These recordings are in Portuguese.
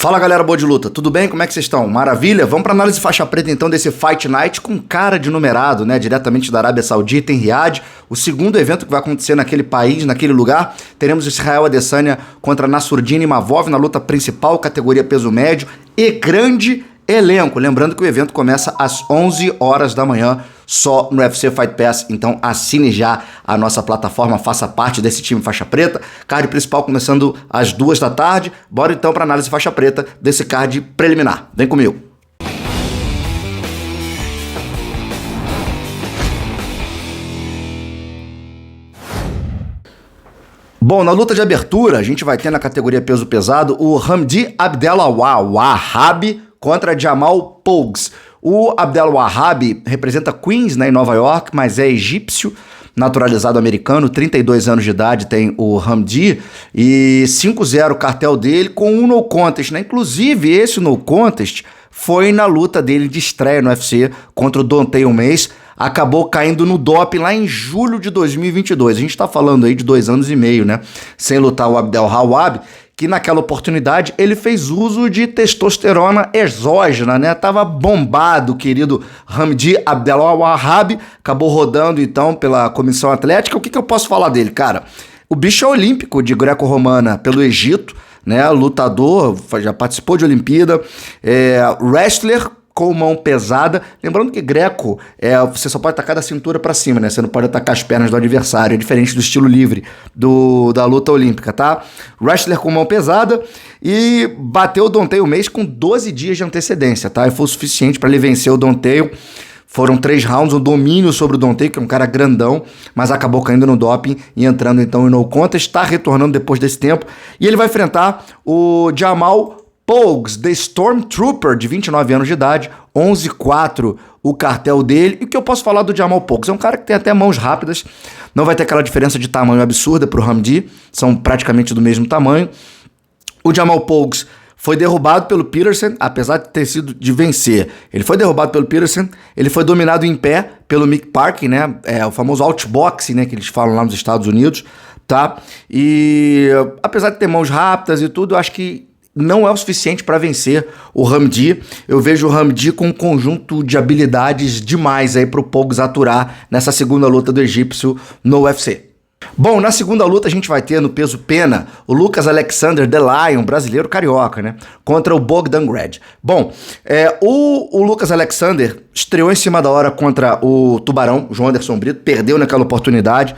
Fala galera boa de luta, tudo bem? Como é que vocês estão? Maravilha? Vamos para análise faixa preta então desse Fight Night com cara de numerado, né? Diretamente da Arábia Saudita em Riad, o segundo evento que vai acontecer naquele país, naquele lugar. Teremos Israel Adesanya contra Nassourdine Imavov na luta principal, categoria peso médio e grande elenco. Lembrando que o evento começa às 11 horas da manhã, só no UFC Fight Pass, então assine já a nossa plataforma, faça parte desse time faixa preta. Card principal começando às 2 da tarde. Bora então para análise faixa preta desse card preliminar. Vem comigo. Bom, na luta de abertura, a gente vai ter na categoria peso pesado o Hamdi Abdelwahab contra Jamal Pogues. O Abdelwahab representa Queens, né, em Nova York, mas é egípcio, naturalizado americano, 32 anos de idade tem o Hamdi, e 5-0 o cartel dele com um no contest, né? Inclusive, esse no contest foi na luta dele de estreia no UFC contra o Don'Tale Mayes, acabou caindo no doping lá em julho de 2022. A gente tá falando aí de 2 anos e meio, né? Sem lutar o Abdelwahab, que naquela oportunidade ele fez uso de testosterona exógena, né? Tava bombado o querido Hamdi Abdelwahab, acabou rodando então pela comissão atlética. O que eu posso falar dele, cara? O bicho é olímpico de greco-romana pelo Egito, né? Lutador, já participou de Olimpíada, wrestler com mão pesada. Lembrando que greco, você só pode atacar da cintura pra cima, né? Você não pode atacar as pernas do adversário, é diferente do estilo livre da luta olímpica, tá? Wrestler com mão pesada e bateu o Don'Tale Mayes com 12 dias de antecedência, tá? E foi o suficiente para ele vencer o Don'Tale. Foram 3 rounds, um domínio sobre o Don'Tale, que é um cara grandão, mas acabou caindo no doping e entrando então em no contest, está retornando depois desse tempo. E ele vai enfrentar o Jamal Pogues, The Stormtrooper, de 29 anos de idade, 11-4 o cartel dele. E o que eu posso falar do Jamal Pogues? É um cara que tem até mãos rápidas, não vai ter aquela diferença de tamanho absurda pro Hamdi, são praticamente do mesmo tamanho. O Jamal Pogues foi derrubado pelo Peterson, apesar de ter sido de vencer. Ele foi derrubado pelo Peterson, ele foi dominado em pé pelo Mick Parkin, né? O famoso outboxing, né? Que eles falam lá nos Estados Unidos, tá? E apesar de ter mãos rápidas e tudo, eu acho que não é o suficiente para vencer o Hamdi. Eu vejo o Hamdi com um conjunto de habilidades demais aí pro Pogues aturar nessa segunda luta do egípcio no UFC. Bom, na segunda luta a gente vai ter no peso pena o Lucas Alexander The Lion, brasileiro carioca, né? Contra o Bogdan Grad. Bom, o Lucas Alexander estreou em cima da hora contra o Tubarão, João Anderson Brito, perdeu naquela oportunidade.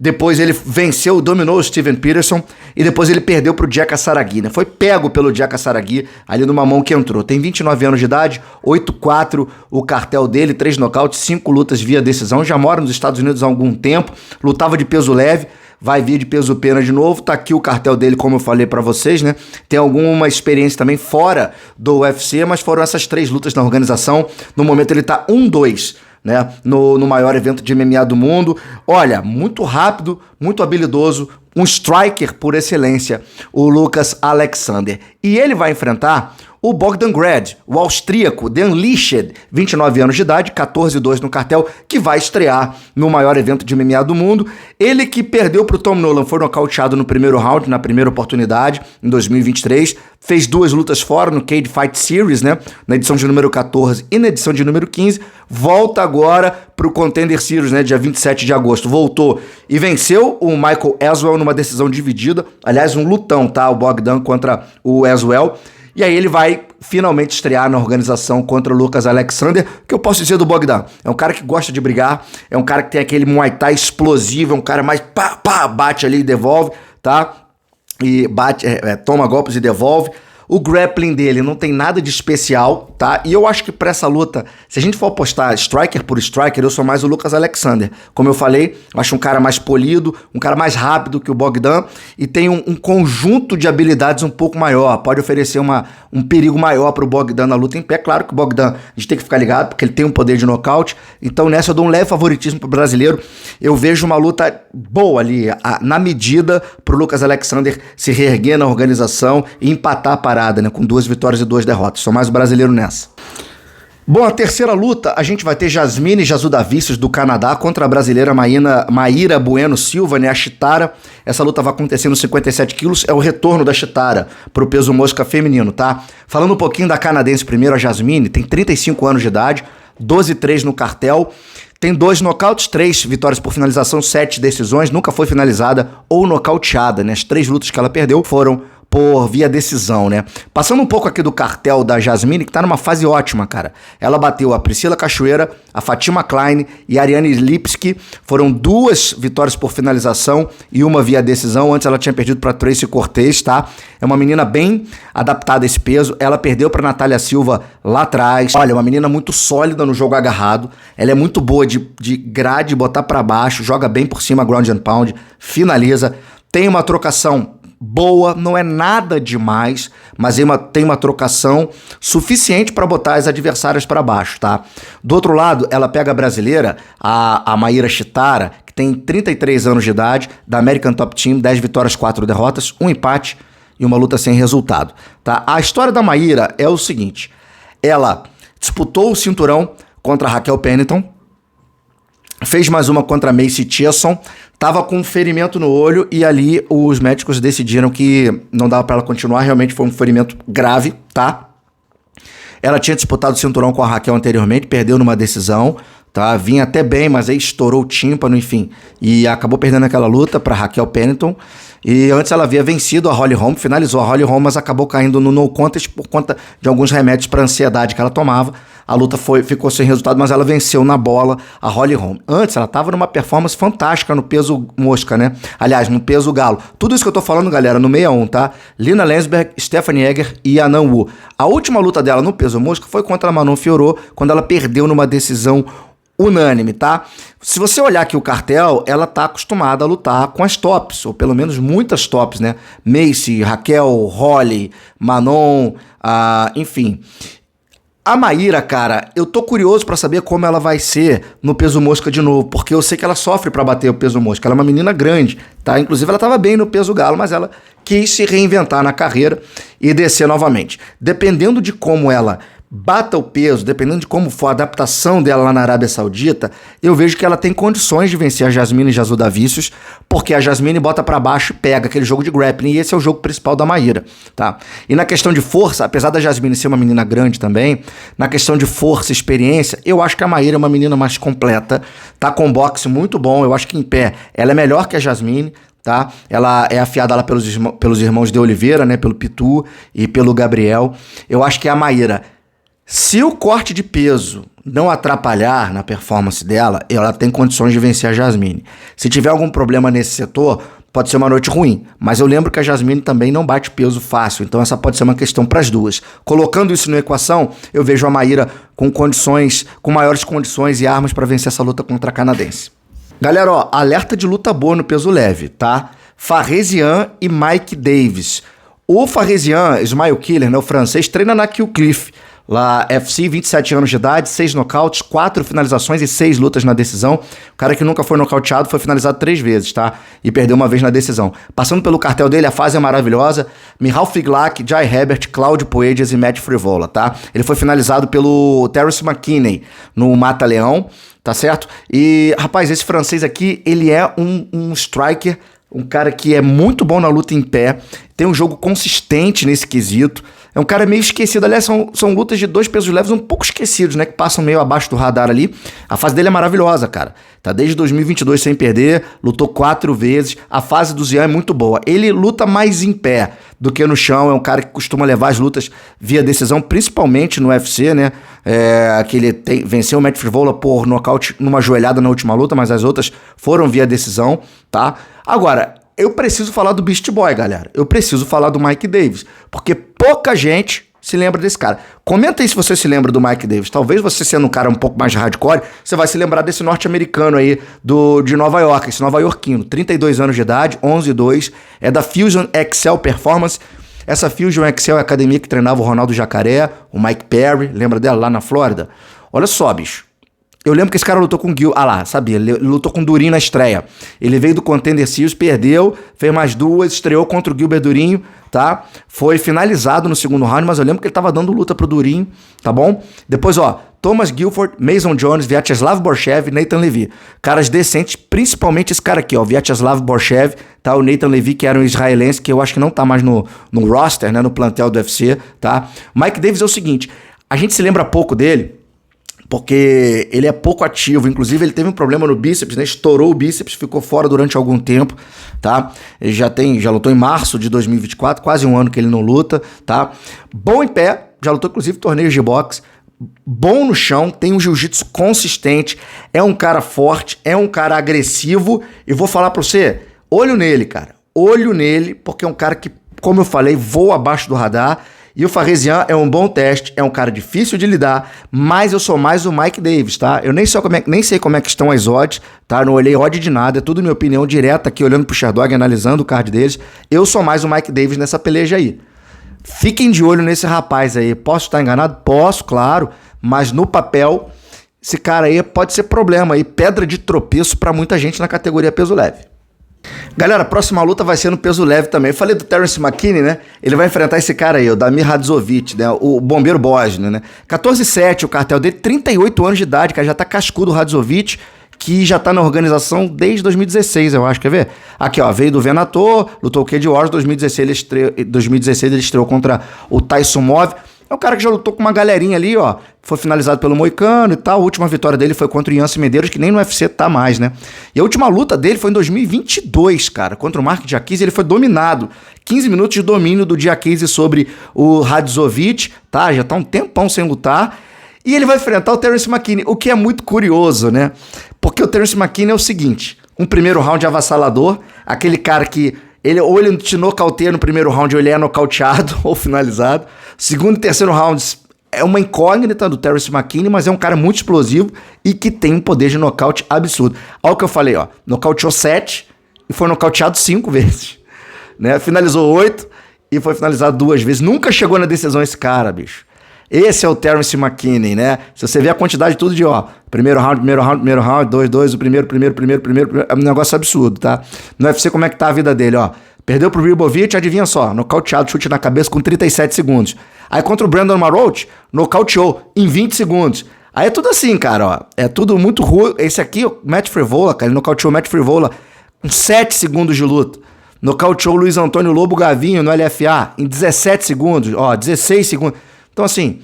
Depois ele venceu, dominou o Steven Peterson e depois ele perdeu pro Jack Saragui, né? Foi pego pelo Jack Saragui ali numa mão que entrou. Tem 29 anos de idade, 8-4 o cartel dele, 3 nocautes, 5 lutas via decisão. Já mora nos Estados Unidos há algum tempo, lutava de peso leve, vai vir de peso pena de novo. Tá aqui o cartel dele, como eu falei pra vocês, né? Tem alguma experiência também fora do UFC, mas foram essas 3 lutas na organização. No momento ele tá 1-2. Né, no maior evento de MMA do mundo. Olha, muito rápido, muito habilidoso, um striker por excelência, o Lucas Alexander. E ele vai enfrentar o Bogdan Grad, o austríaco, The Unleashed, 29 anos de idade, 14-2 no cartel, que vai estrear no maior evento de MMA do mundo. Ele que perdeu para o Tom Nolan, foi nocauteado no primeiro round, na primeira oportunidade, em 2023, fez 2 lutas fora no Cage Fight Series, né, na edição de número 14 e na edição de número 15, volta agora para o Contender Series, né, dia 27 de agosto, voltou e venceu o Michael Aswell numa decisão dividida, aliás, um lutão, tá, o Bogdan contra o Aswell. E aí ele vai finalmente estrear na organização contra o Lucas Alexander. O que eu posso dizer do Bogdan? É um cara que gosta de brigar, é um cara que tem aquele Muay Thai explosivo, é um cara mais bate ali e devolve, tá? E bate, toma golpes e devolve. O grappling dele não tem nada de especial, tá? E eu acho que pra essa luta, se a gente for apostar striker por striker, eu sou mais o Lucas Alexander. Como eu falei, eu acho um cara mais polido, um cara mais rápido que o Bogdan e tem um conjunto de habilidades um pouco maior. Pode oferecer um perigo maior pro Bogdan na luta em pé. Claro que o Bogdan, a gente tem que ficar ligado, porque ele tem um poder de nocaute. Então nessa eu dou um leve favoritismo pro brasileiro. Eu vejo uma luta boa ali, na medida pro Lucas Alexander se reerguer na organização e empatar a parada, né, com 2 vitórias e 2 derrotas. Sou mais o brasileiro nessa. Bom, a terceira luta, a gente vai ter Jasmine Jasudavicius do Canadá contra a brasileira Maíra Bueno Silva, né, a Chitara. Essa luta vai acontecer nos 57 quilos, é o retorno da Chitara pro peso mosca feminino, tá? Falando um pouquinho da canadense primeiro, a Jasmine, tem 35 anos de idade, 12-3 no cartel, tem 2 nocautes, 3 vitórias por finalização, 7 decisões, nunca foi finalizada ou nocauteada, né? As 3 lutas que ela perdeu foram por via decisão, né? Passando um pouco aqui do cartel da Jasmine, que tá numa fase ótima, cara. Ela bateu a Priscila Cachoeira, a Fatima Klein e a Ariane Lipski. Foram 2 vitórias por finalização e uma via decisão. Antes ela tinha perdido para Tracy Cortez, tá? É uma menina bem adaptada a esse peso. Ela perdeu para Natália Silva lá atrás. Olha, é uma menina muito sólida no jogo agarrado. Ela é muito boa de grade, botar para baixo, joga bem por cima, ground and pound, finaliza. Tem uma trocação boa, não é nada demais, mas tem uma trocação suficiente para botar as adversárias para baixo, tá? Do outro lado, ela pega a brasileira, a Maíra Chitara, que tem 33 anos de idade, da American Top Team, 10 vitórias, 4 derrotas, 1 empate e uma luta sem resultado, tá? A história da Maíra é o seguinte, ela disputou o cinturão contra a Raquel Pennington, fez mais uma contra a Macy Chiasson, tava com um ferimento no olho e ali os médicos decidiram que não dava para ela continuar, realmente foi um ferimento grave, tá? Ela tinha disputado o cinturão com a Raquel anteriormente, perdeu numa decisão, tá? Vinha até bem, mas aí estourou o tímpano, enfim, e acabou perdendo aquela luta para Raquel Pennington. E antes ela havia vencido a Holly Holm, finalizou a Holly Holm, mas acabou caindo no no contest por conta de alguns remédios para ansiedade que ela tomava. A luta ficou sem resultado, mas ela venceu na bola a Holly Holm. Antes ela estava numa performance fantástica no peso mosca, né? Aliás, no peso galo. Tudo isso que eu tô falando, galera, no 61, tá? Lina Länsberg, Stephanie Egger e Anan Wu. A última luta dela no peso mosca foi contra a Manon Fiorot, quando ela perdeu numa decisão unânime, tá? Se você olhar aqui o cartel, ela tá acostumada a lutar com as tops, ou pelo menos muitas tops, né? Macy, Raquel, Holly, Manon, enfim. A Maíra, cara, eu tô curioso pra saber como ela vai ser no peso mosca de novo, porque eu sei que ela sofre pra bater o peso mosca. Ela é uma menina grande, tá? Inclusive ela tava bem no peso galo, mas ela quis se reinventar na carreira e descer novamente. Dependendo de como ela bata o peso, dependendo de como for a adaptação dela lá na Arábia Saudita, eu vejo que ela tem condições de vencer a Jasmine Jasudavicius, porque a Jasmine bota pra baixo e pega aquele jogo de grappling, e esse é o jogo principal da Maíra, tá? E na questão de força, apesar da Jasmine ser uma menina grande também, na questão de força e experiência, eu acho que a Maíra é uma menina mais completa, tá com um boxe muito bom, eu acho que em pé ela é melhor que a Jasmine, tá? Ela é afiada lá pelos irmãos de Oliveira, né? Pelo Pitu e pelo Gabriel. Eu acho que a Maíra, se o corte de peso não atrapalhar na performance dela, ela tem condições de vencer a Jasmine. Se tiver algum problema nesse setor, pode ser uma noite ruim. Mas eu lembro que a Jasmine também não bate peso fácil, então essa pode ser uma questão para as duas. Colocando isso na equação, eu vejo a Maíra com maiores condições e armas para vencer essa luta contra a canadense. Galera, ó, alerta de luta boa no peso leve, tá? Faresian e Mike Davis. O Faresian, Smile Killer, né, o francês, treina na Kill Cliff. Lá, FC, 27 anos de idade, 6 nocautes, 4 finalizações e 6 lutas na decisão. O cara que nunca foi nocauteado foi finalizado 3 vezes, tá? E perdeu uma vez na decisão. Passando pelo cartel dele, a fase é maravilhosa. Mihal Figlak, Jai Herbert, Claudio Puedes e Matt Frivola, tá? Ele foi finalizado pelo Terence McKinney no Mata-Leão, tá certo? E, rapaz, esse francês aqui, ele é um striker, um cara que é muito bom na luta em pé, tem um jogo consistente nesse quesito. É um cara meio esquecido. Aliás, são lutas de 2 pesos leves um pouco esquecidos, né? Que passam meio abaixo do radar ali. A fase dele é maravilhosa, cara. Tá desde 2022 sem perder, lutou 4 vezes. A fase do Zian é muito boa. Ele luta mais em pé do que no chão. É um cara que costuma levar as lutas via decisão, principalmente no UFC, né? Que ele venceu o Matt Frivola por nocaute numa joelhada na última luta, mas as outras foram via decisão, tá? Agora, eu preciso falar do Beast Boy, galera. Eu preciso falar do Mike Davis, porque pouca gente se lembra desse cara. Comenta aí se você se lembra do Mike Davis. Talvez você sendo um cara um pouco mais hardcore, você vai se lembrar desse norte-americano aí de Nova York, esse nova-iorquino. 32 anos de idade, 11-2, é da Fusion Excel Performance. Essa Fusion Excel é a academia que treinava o Ronaldo Jacaré, o Mike Perry, lembra dela lá na Flórida? Olha só, bicho. Eu lembro que esse cara lutou com o Gil. Ah lá, sabia? Ele lutou com o Durinho na estreia. Ele veio do Contender Series, perdeu, fez mais 2, estreou contra o Gilbert Durinho, tá? Foi finalizado no segundo round, mas eu lembro que ele tava dando luta pro Durinho, tá bom? Depois, ó, Thomas Guilford, Mason Jones, Vyacheslav Borshev e Nathan Levy. Caras decentes, principalmente esse cara aqui, ó, Vyacheslav Borshev, tá? O Nathan Levy, que era um israelense, que eu acho que não tá mais no roster, né? No plantel do UFC, tá? Mike Davis é o seguinte, a gente se lembra pouco dele, porque ele é pouco ativo, inclusive ele teve um problema no bíceps, né? Estourou o bíceps, ficou fora durante algum tempo, tá? Ele já lutou em março de 2024, quase um ano que ele não luta, tá? Bom em pé, já lutou inclusive torneios de boxe, bom no chão, tem um jiu-jitsu consistente, é um cara forte, é um cara agressivo, e vou falar pra você, olho nele, cara, olho nele, porque é um cara que, como eu falei, voa abaixo do radar, e o Faresian é um bom teste, é um cara difícil de lidar, mas eu sou mais o Mike Davis, tá? Eu nem sei como é que estão as odds, tá? Não olhei odd de nada, é tudo minha opinião direta aqui, olhando pro Sherdog, analisando o card deles, eu sou mais o Mike Davis nessa peleja aí. Fiquem de olho nesse rapaz aí. Posso estar enganado? Posso, claro. Mas no papel, esse cara aí pode ser problema aí. Pedra de tropeço pra muita gente na categoria peso leve. Galera, a próxima luta vai ser no peso leve também. Eu falei do Terence McKinney, né? Ele vai enfrentar esse cara aí, o Damir Hadzovic, né? O bombeiro bósnio, né? 14-7 o cartel dele, 38 anos de idade, cara. Já tá cascudo o Hadzovic, que já tá na organização desde 2016, eu acho, quer ver? Aqui, ó, veio do Venator, lutou o Cage Wars, 2016 ele estreou contra o Tyson Move. É um cara que já lutou com uma galerinha ali, ó, foi finalizado pelo Moicano e tal, a última vitória dele foi contra o Yancy Medeiros, que nem no UFC tá mais, né? E a última luta dele foi em 2022, cara, contra o Mark Diakiese, ele foi dominado, 15 minutos de domínio do Diakiese sobre o Hadzovic, tá? Já tá um tempão sem lutar. E ele vai enfrentar o Terence McKinney, o que é muito curioso, né? Porque o Terence McKinney é o seguinte, um primeiro round avassalador, aquele cara que ou ele te nocauteia no primeiro round ou ele é nocauteado ou finalizado. Segundo e terceiro rounds é uma incógnita do Terence McKinney, mas é um cara muito explosivo e que tem um poder de nocaute absurdo. Olha o que eu falei, ó, nocauteou 7 e foi nocauteado 5 vezes, né? Finalizou 8 e foi finalizado 2 vezes. Nunca chegou na decisão esse cara, bicho. Esse é o Terence McKinney, né? Se você vê a quantidade de tudo de, ó, primeiro round, 2, o primeiro, é um negócio absurdo, tá? No UFC, como é que tá a vida dele, ó? Perdeu pro Ribovic, adivinha só, nocauteado, chute na cabeça com 37 segundos. Aí contra o Brandon Maroch, nocauteou em 20 segundos. Aí é tudo assim, cara, ó, é tudo muito ruim. Esse aqui, o Matt Frivola, cara, ele nocauteou o Matt Frivola com 7 segundos de luta. Nocauteou o Luiz Antônio Lobo Gavinho no LFA em 17 segundos, ó, 16 segundos. Então, assim,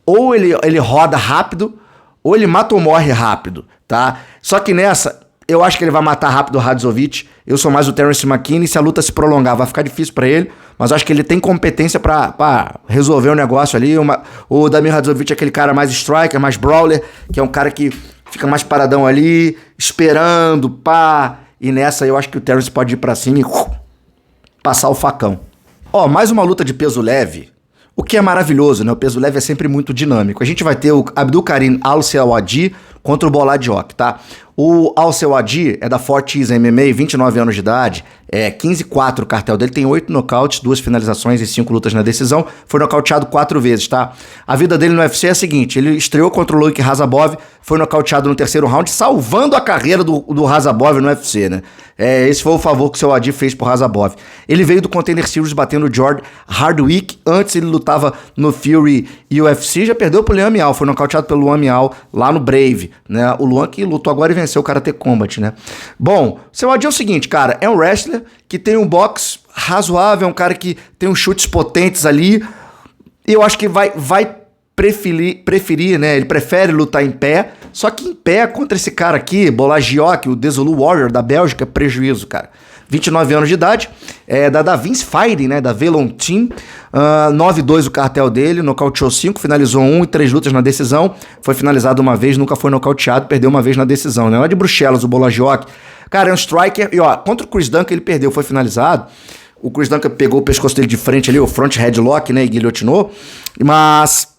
ou ele roda rápido, ou ele mata ou morre rápido, tá? Só que nessa, eu acho que ele vai matar rápido o Hadzovic. Eu sou mais o Terence McKinney. Se a luta se prolongar, vai ficar difícil pra ele. Mas eu acho que ele tem competência pra resolver o negócio ali. O Damir Hadzovic é aquele cara mais striker, mais brawler, que é um cara que fica mais paradão ali, esperando, pá. E nessa, eu acho que o Terence pode ir pra cima e passar o facão. Ó, mais uma luta de peso leve. O que é maravilhoso, né? O peso leve é sempre muito dinâmico. A gente vai ter o Abdulkarim Al-Selwadi contra o Boladiok, tá? O Al-Selwadi é da Fortis MMA, 29 anos de idade, 15-4 o cartel dele, tem 8 nocautes, 2 finalizações e 5 lutas na decisão, foi nocauteado 4 vezes, tá? A vida dele no UFC é a seguinte, ele estreou contra o Luke Razabov, foi nocauteado no terceiro round, salvando a carreira do Razabov no UFC, né? Esse foi o favor que o Selwadi fez pro Razabov. Ele veio do Contender Series batendo o George Hardwick, antes ele lutava no Fury e UFC, já perdeu pro Luan Mial, foi nocauteado pelo Luan Mial lá no Brave, né? O Luan que lutou agora e venceu o Karate Combat, né? Bom, o Selwadi é o seguinte, cara, é um wrestler que tem um boxe razoável, é um cara que tem uns chutes potentes ali, eu acho que vai preferir, né? Ele prefere lutar em pé, só que em pé contra esse cara aqui, Boladiok, o Desolu Warrior da Bélgica, é prejuízo, cara. 29 anos de idade, da Vince Fighting, né? Da Velon Team, 9-2 o cartel dele, nocauteou 5, finalizou 1 e 3 lutas na decisão, foi finalizado uma vez, nunca foi nocauteado, perdeu uma vez na decisão, né? Lá de Bruxelas, o Boladiok, cara, é um striker, e ó, contra o Chris Duncan ele perdeu, foi finalizado, o Chris Duncan pegou o pescoço dele de frente ali, o front headlock, né? E guilhotinou, mas...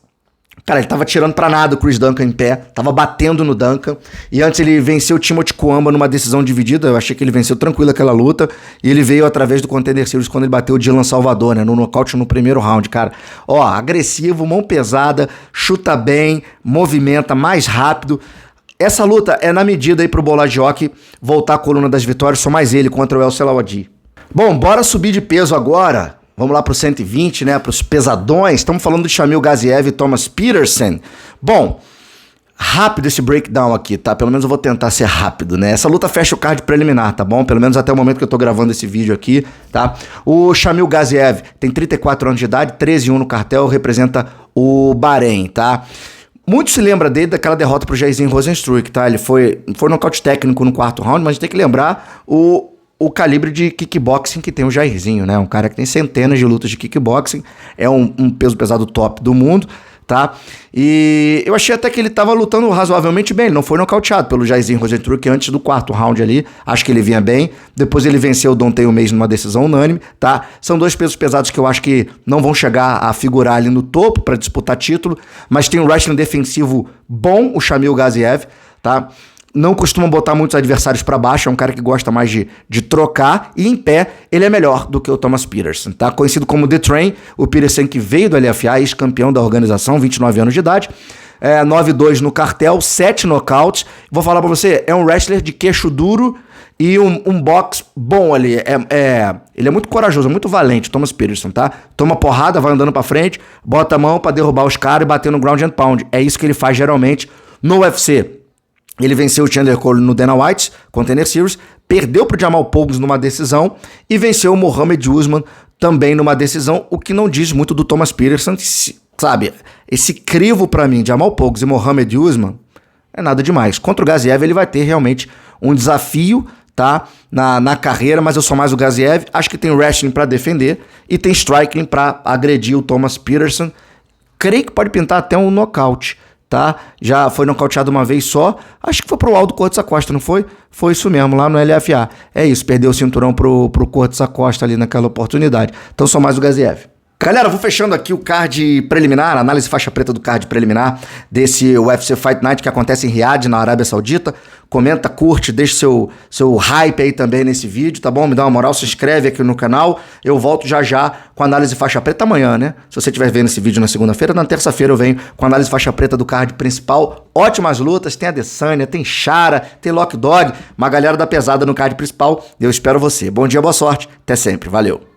Cara, ele tava tirando pra nada o Chris Duncan em pé, tava batendo no Duncan, e antes ele venceu o Timothy Cuamba numa decisão dividida, eu achei que ele venceu tranquilo aquela luta, e ele veio através do Contender Series quando ele bateu o Dylan Salvador, né, no nocaute no primeiro round, cara. Ó, agressivo, mão pesada, chuta bem, movimenta mais rápido. Essa luta é na medida aí pro Boladiok voltar à coluna das vitórias, só mais ele contra o El Selwadi. Bom, bora subir de peso agora. Vamos lá pro 120, né? Pros pesadões. Estamos falando de Shamil Gaziev e Thomas Peterson. Bom, rápido esse breakdown aqui, tá? Pelo menos eu vou tentar ser rápido, né? Essa luta fecha o card preliminar, tá bom? Pelo menos até o momento que eu tô gravando esse vídeo aqui, tá? O Shamil Gaziev tem 34 anos de idade, 13-1 no cartel, representa o Bahrein, tá? Muito se lembra dele daquela derrota pro Jairzinho Rozenstruik, tá? Ele foi nocaute técnico no quarto round, mas a gente tem que lembrar o calibre de kickboxing que tem o Jairzinho, né? Um cara que tem centenas de lutas de kickboxing, é um peso pesado top do mundo, tá? E eu achei até que ele tava lutando razoavelmente bem, ele não foi nocauteado pelo Jairzinho Rozenstruik antes do quarto round ali, acho que ele vinha bem, depois ele venceu o Don'Tale Mayes numa decisão unânime, tá? São dois pesos pesados que eu acho que não vão chegar a figurar ali no topo para disputar título, mas tem um wrestling defensivo bom, o Shamil Gaziev, tá? Não costuma botar muitos adversários para baixo, é um cara que gosta mais de trocar, e em pé ele é melhor do que o Thomas Peterson, tá? Conhecido como The Train, o Peterson que veio do LFA, ex-campeão da organização, 29 anos de idade, 9-2 no cartel, 7 nocautes. Vou falar pra você, é um wrestler de queixo duro e um box bom ali, ele é muito corajoso, é muito valente, Thomas Peterson, tá? Toma porrada, vai andando pra frente, bota a mão pra derrubar os caras e bater no ground and pound, é isso que ele faz geralmente no UFC. Ele venceu o Chandler Cole no Dana White, Contender Series, perdeu pro Jamal Pogues numa decisão e venceu o Mohamed Usman também numa decisão, o que não diz muito do Thomas Peterson, sabe? Esse crivo pra mim, Jamal Pogues e Mohamed Usman, é nada demais. Contra o Gaziev ele vai ter realmente um desafio, tá? Na carreira, mas eu sou mais o Gaziev, acho que tem wrestling pra defender e tem striking pra agredir o Thomas Peterson. Creio que pode pintar até um nocaute, tá? Já foi nocauteado uma vez só, acho que foi pro Aldo Cortes Acosta, não foi? Foi isso mesmo, lá no LFA. É isso, perdeu o cinturão pro Cortes Acosta ali naquela oportunidade. Então sou mais o Gaziev. Galera, vou fechando aqui o card preliminar, a análise faixa preta do card preliminar desse UFC Fight Night que acontece em Riad, na Arábia Saudita. Comenta, curte, deixa seu hype aí também nesse vídeo, tá bom? Me dá uma moral, se inscreve aqui no canal. Eu volto já com a análise faixa preta amanhã, né? Se você estiver vendo esse vídeo na segunda-feira, na terça-feira eu venho com a análise faixa preta do card principal. Ótimas lutas, tem a Adesanya, tem Chara, tem Lock Dog, uma galera da pesada no card principal. Eu espero você. Bom dia, boa sorte, até sempre, valeu.